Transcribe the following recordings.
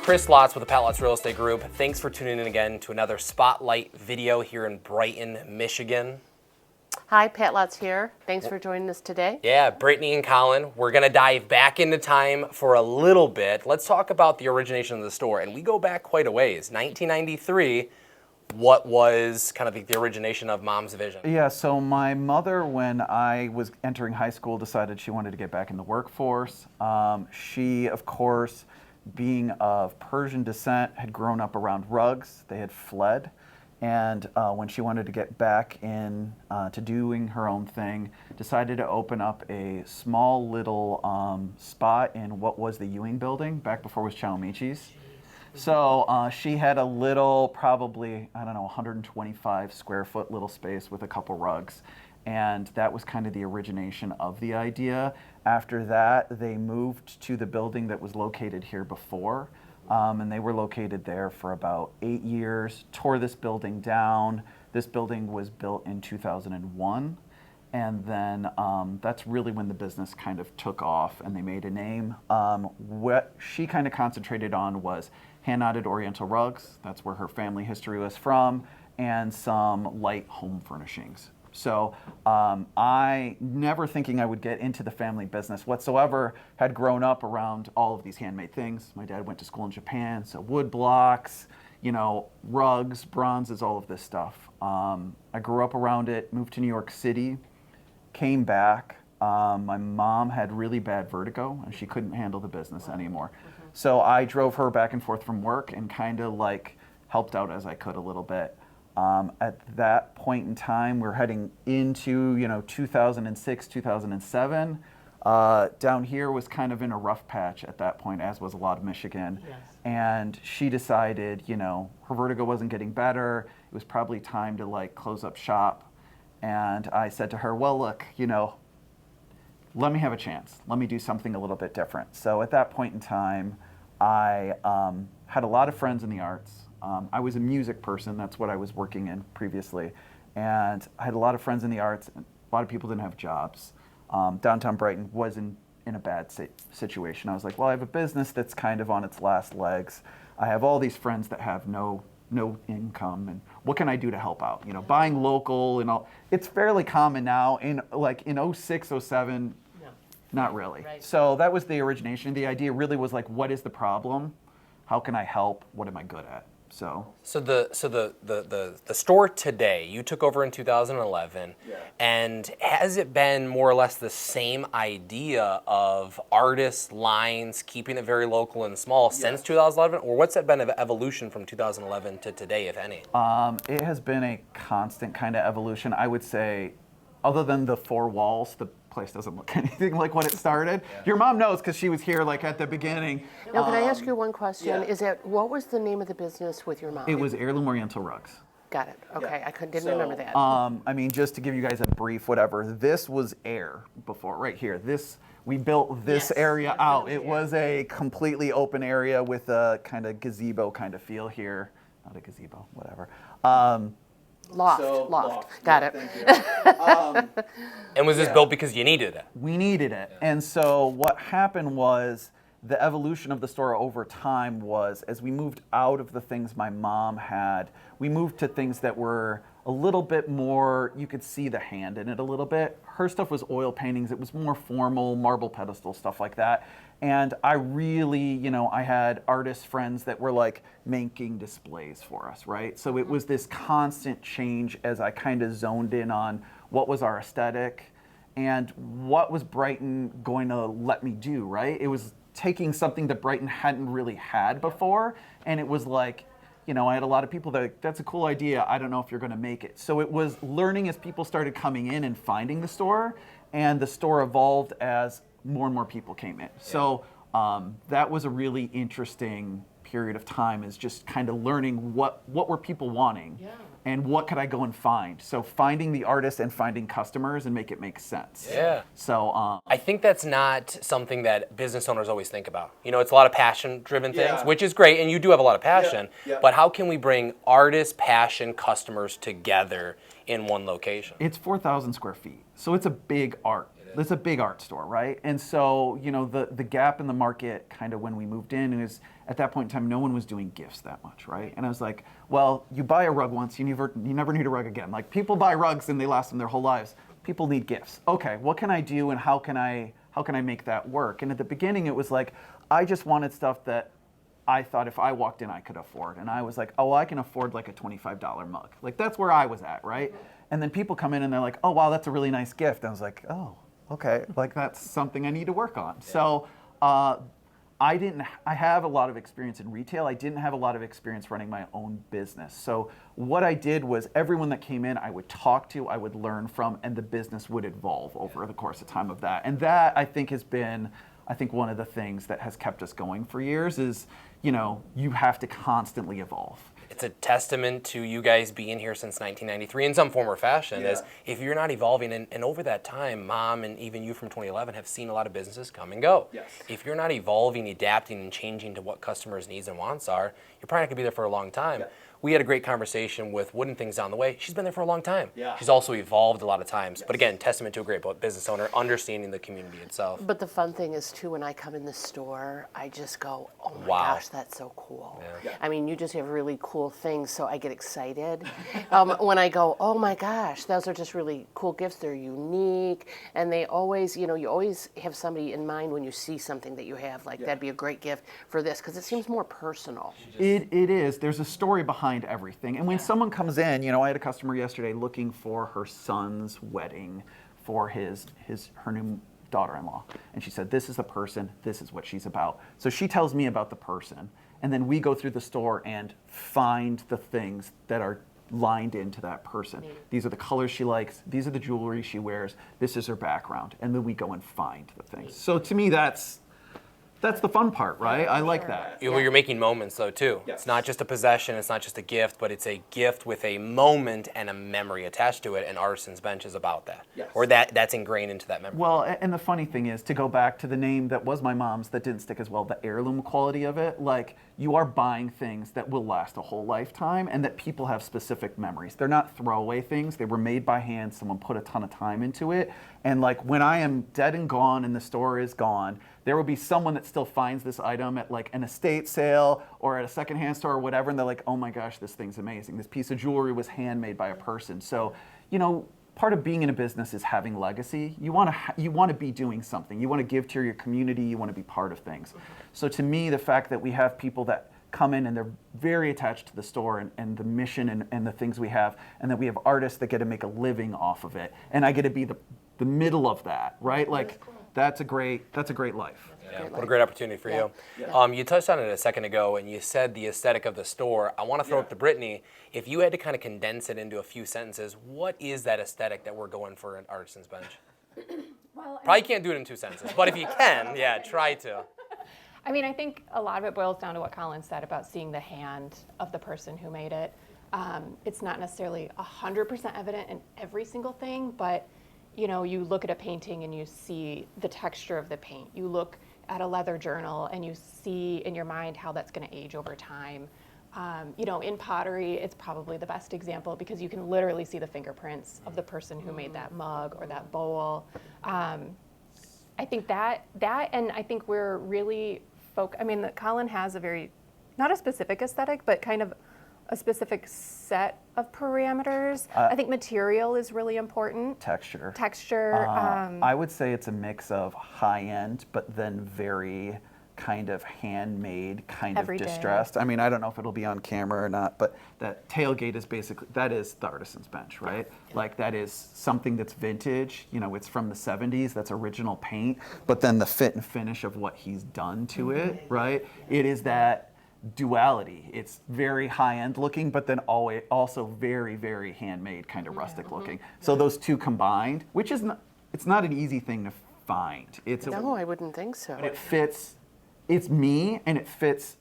Chris Lotz with the Pat Lotz Real Estate Group. Thanks for tuning in again to another Spotlight video here in Brighton, Michigan. Hi, Pat Lotz here. Thanks for joining us today. Yeah, Brittany and Colin, we're going to dive back into time for a little bit. Let's talk about the origination of the store. And we go back quite a ways. 1993, what was kind of the origination of Mom's vision? Yeah, so my mother, when I was entering high school, decided she wanted to get back in the workforce. She, of course, being of Persian descent, had grown up around rugs. They had fled. And when she wanted to get back in to doing her own thing, decided to open up a small little spot in what was the Ewing building, back before it was Chalmichi's. So she had a little, probably, I don't know, 125 square foot little space with a couple rugs. And that was kind of the origination of the idea. After that, they moved to the building that was located here before. And they were located there for about 8 years, tore this building down. This building was built in 2001. And then that's really when the business kind of took off and they made a name. What she kind of concentrated on was hand-knotted Oriental rugs. That's where her family history was from, and some light home furnishings. So I, never thinking I would get into the family business whatsoever, had grown up around all of these handmade things. My dad went to school in Japan, so wood blocks, you know, rugs, bronzes, all of this stuff. I grew up around it, moved to New York City, came back. My mom had really bad vertigo and she couldn't handle the business anymore. So I drove her back and forth from work and kind of like helped out as I could a little bit. At that point in time, we're heading into, 2006, 2007. Down here was kind of in a rough patch at that point, as was a lot of Michigan. Yes. And she decided, her vertigo wasn't getting better. It was probably time to like close up shop. And I said to her, well, look, let me have a chance. Let me do something a little bit different. So at that point in time, I had a lot of friends in the arts. I was a music person. That's what I was working in previously. And I had a lot of friends in the arts. And a lot of people didn't have jobs. Downtown Brighton was in a bad situation. I was like, well, I have a business that's kind of on its last legs. I have all these friends that have no income, and what can I do to help out? Buying local and all. It's fairly common now. In 06, 07, not really. Right. So that was the origination. The idea really was like, what is the problem? How can I help? What am I good at? So the store today, you took over in 2011, and has it been more or less the same idea of artists, lines, keeping it very local and small since 2011, or what's that been of evolution from 2011 to today, if any? It has been a constant kind of evolution, I would say. Other than the four walls, the place doesn't look anything like when it started. Yeah. Your mom knows because she was here like at the beginning. Now, can I ask you one question? Yeah. What was the name of the business with your mom? It was Heirloom Oriental Rugs. Got it. Okay, yeah. Didn't remember that. Just to give you guys a brief, whatever. This was air before, right here. We built this area out. It was a completely open area with a kind of gazebo kind of feel here. Not a gazebo, whatever. Loft. Got it. And was this built because you needed it? We needed it. Yeah. And so what happened was the evolution of the store over time was, as we moved out of the things my mom had, we moved to things that were a little bit more, you could see the hand in it a little bit. Her stuff was oil paintings. It was more formal, marble pedestal, stuff like that. And I really, I had artist friends that were like making displays for us, right? So it was this constant change as I kind of zoned in on what was our aesthetic and what was Brighton going to let me do, right? It was taking something that Brighton hadn't really had before, and it was like, I had a lot of people that's a cool idea, I don't know if you're going to make it. So it was learning as people started coming in and finding the store, and the store evolved as more and more people came in. Yeah. So that was a really interesting period of time, is just kind of learning what were people wanting, and what could I go and find. So finding the artist and finding customers and make it make sense. Yeah. So I think that's not something that business owners always think about. It's a lot of passion-driven things, which is great, and you do have a lot of passion. Yeah. But how can we bring artist, passion, customers together in one location? It's 4,000 square feet, so it's a big art It's a big art store, right? And so, you know, the gap in the market kind of when we moved in is at that point in time, no one was doing gifts that much, right? And I was like, well, you buy a rug once, you never need a rug again. Like people buy rugs and they last them their whole lives. People need gifts. Okay, what can I do and how can I make that work? And at the beginning, it was like, I just wanted stuff that I thought if I walked in, I could afford. And I was like, oh, I can afford like a $25 mug. Like that's where I was at, right? And then people come in and they're like, oh, wow, that's a really nice gift. And I was like, oh, okay, like that's something I need to work on. Yeah. So I have a lot of experience in retail. I didn't have a lot of experience running my own business. So what I did was everyone that came in, I would talk to, I would learn from, and the business would evolve over the course of time of that. And that I think has been, one of the things that has kept us going for years is, you know, you have to constantly evolve. It's a testament to you guys being here since 1993 in some form or fashion, as if you're not evolving, and over that time, Mom and even you from 2011 have seen a lot of businesses come and go. Yes. If you're not evolving, adapting, and changing to what customers' needs and wants are, you're probably not gonna be there for a long time. Yeah. We had a great conversation with Wooden Things down the way. She's been there for a long time. Yeah. She's also evolved a lot of times. Yes. But again, testament to a great business owner, understanding the community itself. But the fun thing is too, when I come in the store, I just go, oh my gosh, that's so cool. Yeah. Yeah. I mean, you just have really cool things, so I get excited. When I go, oh my gosh, those are just really cool gifts. They're unique. And they always, you know, you always have somebody in mind when you see something that you have, like that'd be a great gift for this, because it seems more personal. It is. There's a story behind everything. And when someone comes in, you know, I had a customer yesterday looking for her son's wedding for her new daughter-in-law. And she said, this is the person, this is what she's about. So she tells me about the person, and then we go through the store and find the things that are lined into that person. These are the colors she likes, these are the jewelry she wears, this is her background, and then we go and find the things. So to me, that's the fun part, right? I like that. You're making moments, though, too. Yes. It's not just a possession, it's not just a gift, but it's a gift with a moment and a memory attached to it, and Artisan's Bench is about that. Yes. Or that's ingrained into that memory. Well, and the funny thing is, to go back to the name that was my mom's that didn't stick as well, the heirloom quality of it, like, you are buying things that will last a whole lifetime and that people have specific memories. They're not throwaway things. They were made by hand. Someone put a ton of time into it. And like when I am dead and gone and the store is gone, there will be someone that still finds this item at like an estate sale or at a secondhand store or whatever, and they're like, oh my gosh, this thing's amazing. This piece of jewelry was handmade by a person. So, you know, part of being in a business is having legacy. You want to be doing something. You want to give to your community. You want to be part of things. So to me, the fact that we have people that come in and they're very attached to the store and the mission and the things we have, and that we have artists that get to make a living off of it, and I get to be the middle of that, right? Like that's a great life. Yeah, what a great opportunity for you. Yeah. You touched on it a second ago, and you said the aesthetic of the store. I want to throw it to Brittany. If you had to kind of condense it into a few sentences, what is that aesthetic that we're going for at Artisan's Bench? Well, probably can't do it in 2 sentences, but if you can, try to. I mean, I think a lot of it boils down to what Colin said about seeing the hand of the person who made it. It's not necessarily 100% evident in every single thing, but you know, you look at a painting and you see the texture of the paint. You look at a leather journal and you see in your mind how that's going to age over time. You know, in pottery, it's probably the best example because you can literally see the fingerprints of the person who made that mug or that bowl. I think that, and I think we're really Colin has a very, not a specific aesthetic, but kind of a specific set of parameters. I think material is really important. Texture. I would say it's a mix of high-end, but then very kind of handmade, kind of distressed. I mean, I don't know if it'll be on camera or not, but that tailgate is basically, that is the Artisan's Bench, right? Yeah. Like that is something that's vintage, you know, it's from the 70s, that's original paint, but then the fit and finish of what he's done to it, right? It is that duality. It's very high-end looking, but then also very, very handmade, kind of rustic looking. So those two combined, which is not, it's not an easy thing to find. No, I wouldn't think so. But it fits, it's me, and it fits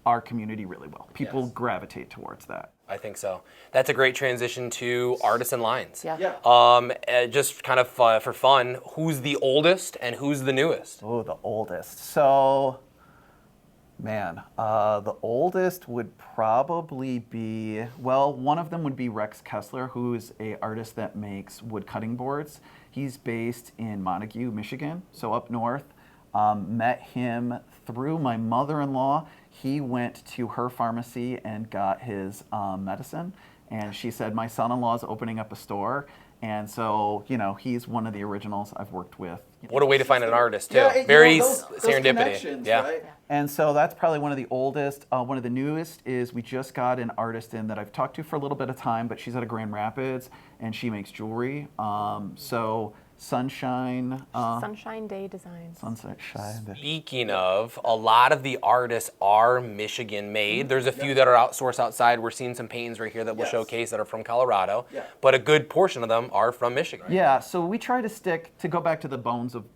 our community really well. People gravitate towards that. I think so. That's a great transition to Artisan lines. Just kind of for fun, who's the oldest and who's the newest? Oh, the oldest. So Man, the oldest would probably be, well, one of them would be Rex Kessler, who's a artist that makes wood cutting boards. He's based in Montague, Michigan, so up north. Met him through my mother-in-law. He went to her pharmacy and got his medicine, and she said, my son-in-law is opening up a store. And so, he's one of the originals I've worked with. What a way to find an artist, too. Yeah, Very those serendipity. Yeah. Right? And so that's probably one of the oldest. One of the newest is we just got an artist in that I've talked to for a little bit of time, but she's out of Grand Rapids, and she makes jewelry. So Sunshine Day Designs. Sunshine. Speaking of, a lot of the artists are Michigan made. There's a few that are outsourced outside. We're seeing some paintings right here that we'll showcase that are from Colorado. Yeah. But a good portion of them are from Michigan. Yeah, so we try to go back to the bones of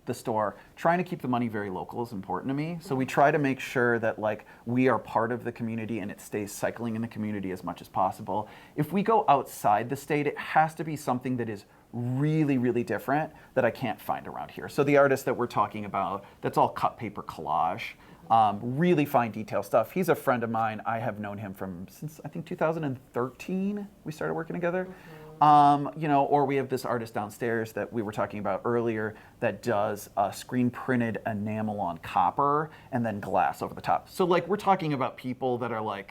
the store, trying to keep the money very local is important to me. So we try to make sure that we are part of the community and it stays cycling in the community as much as possible. If we go outside the state, it has to be something that is really, really different that I can't find around here. So the artist that we're talking about, that's all cut paper collage, really fine detail stuff. He's a friend of mine. I have known him since I think 2013. We started working together. Or we have this artist downstairs that we were talking about earlier that does screen printed enamel on copper and then glass over the top. So we're talking about people that are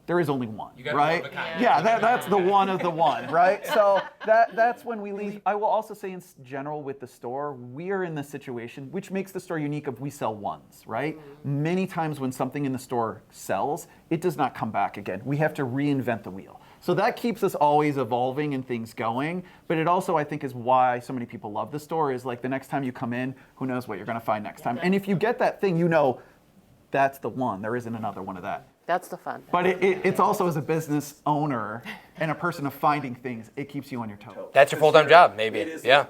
there is only one, right? Yeah, that's the one of the one, right? So that's when we leave. I will also say in general with the store, we are in the situation, which makes the store unique of we sell ones, right? Many times when something in the store sells, it does not come back again. We have to reinvent the wheel. So that keeps us always evolving and things going. But it also, I think, is why so many people love the store is the next time you come in, who knows what you're going to find next time. And if you get that thing, that's the one. There isn't another one of that. That's the fun. But it's also as a business owner and a person of finding things, it keeps you on your toes. That's your full-time job, maybe. It is. Yeah.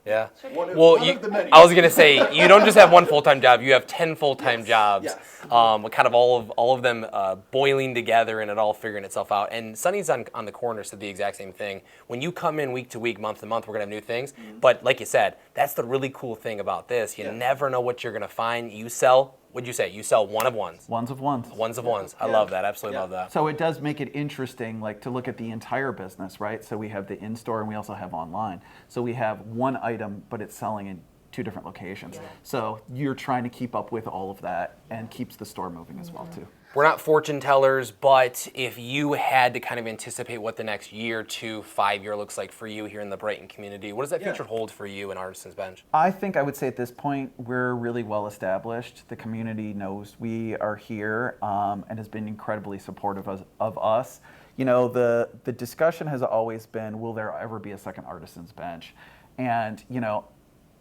Yeah. One of the many. I was gonna say you don't just have one full-time job; you have 10 full-time jobs. Yes. Kind of all of them boiling together and it all figuring itself out. And Sunny's on the corner said the exact same thing. When you come in week to week, month to month, we're gonna have new things. But like you said, that's the really cool thing about this. You never know what you're gonna find. You sell. What'd you say? You sell one of ones. Ones of ones. Ones of ones. I love that. Absolutely love that. So it does make it interesting, to look at the entire business, right? So we have the in-store and we also have online. So we have one item, but it's selling in 2 different locations. Yeah. So you're trying to keep up with all of that and keeps the store moving as well too. We're not fortune tellers, but if you had to kind of anticipate what the next year, 2, 5 year looks like for you here in the Brighton community, what does that future hold for you in Artisan's Bench? I think I would say at this point, we're really well established. The community knows we are here and has been incredibly supportive of us. The discussion has always been, will there ever be a second Artisan's Bench? And,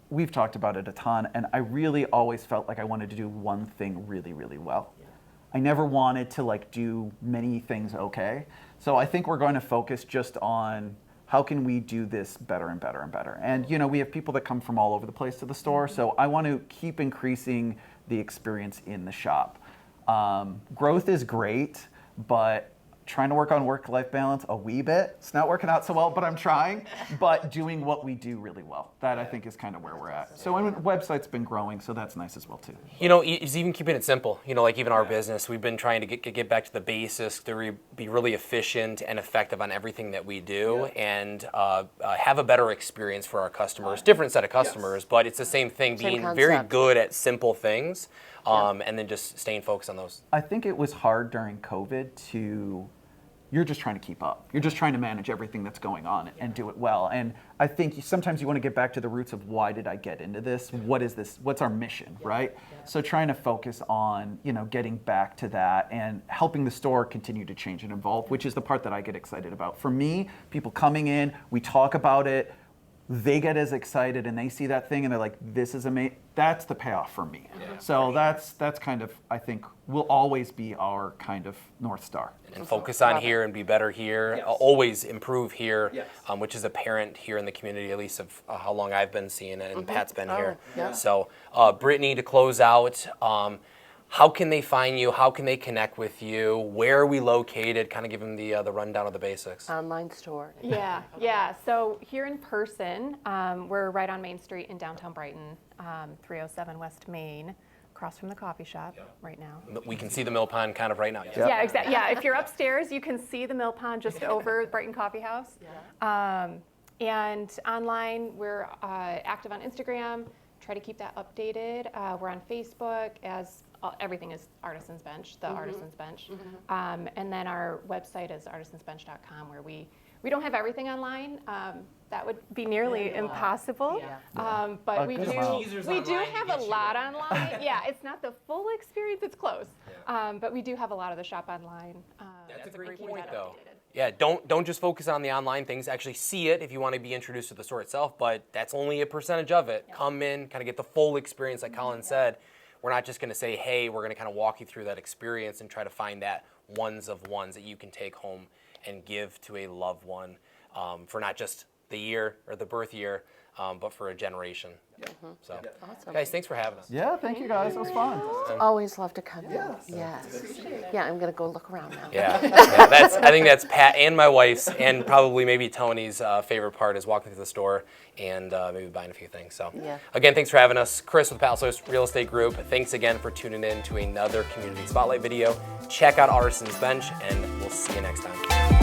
we've talked about it a ton, and I really always felt like I wanted to do one thing really, really well. I never wanted to do many things okay. So I think we're going to focus just on how can we do this better and better and better. And we have people that come from all over the place to the store, so I want to keep increasing the experience in the shop. Growth is great, but trying to work on work-life balance a wee bit. It's not working out so well, but I'm trying. But doing what we do really well. That I think is kind of where we're at. So and the website's been growing, so that's nice as well too. It's even keeping it simple. Even our business, we've been trying to get back to the basics, to be really efficient and effective on everything that we do, and have a better experience for our customers. Different set of customers, but it's the same thing. Being very good at simple things, and then just staying focused on those. I think it was hard during COVID you're just trying to keep up. You're just trying to manage everything that's going on and do it well. And I think sometimes you want to get back to the roots of why did I get into this? What is this? What's our mission, right? So trying to focus on, getting back to that and helping the store continue to change and evolve, which is the part that I get excited about. For me, people coming in, we talk about it, they get as excited and they see that thing and they're like, this is amazing. That's the payoff for me. So that's kind of, I think, will always be our kind of North Star. And focus on here and be better here, always improve here, which is apparent here in the community, at least of how long I've been seeing it, and Pat's been here. So Brittany, to close out, how can they find you? How can they connect with you? Where are we located? Kind of give them the rundown of the basics. Online store. Yeah. So here in person, we're right on Main Street in downtown Brighton, 307 West Main, across from the coffee shop right now. We can see the mill pond kind of right now. Yeah, exactly. Yeah, if you're upstairs, you can see the mill pond just over Brighton Coffee House. And online, we're active on Instagram. Try to keep that updated. We're on Facebook as everything is Artisan's Bench, the Artisan's Bench. And then our website is artisansbench.com, where we don't have everything online. That would be nearly impossible. But we do have a lot online. Yeah, it's not the full experience, it's close. But we do have a lot of the shop online. That's a great point, though. Yeah, don't just focus on the online things. Actually see it if you want to be introduced to the store itself, but that's only a percentage of it. Come in, kind of get the full experience, like Colin said. We're not just going to say, hey, we're going to kind of walk you through that experience and try to find that ones of ones that you can take home and give to a loved one for not just the year or the birth year, but for a generation. So, Awesome. guys, thanks for having us. Yeah, thank you guys. It was fun. Always love to come in. Yes. Yeah, I'm going to go look around now. Yeah, I think that's Pat and my wife's, and probably maybe Tony's favorite part is walking through the store and maybe buying a few things. So, again, thanks for having us. Chris with Palace Real Estate Group. Thanks again for tuning in to another Community Spotlight video. Check out Artisan's Bench, and we'll see you next time.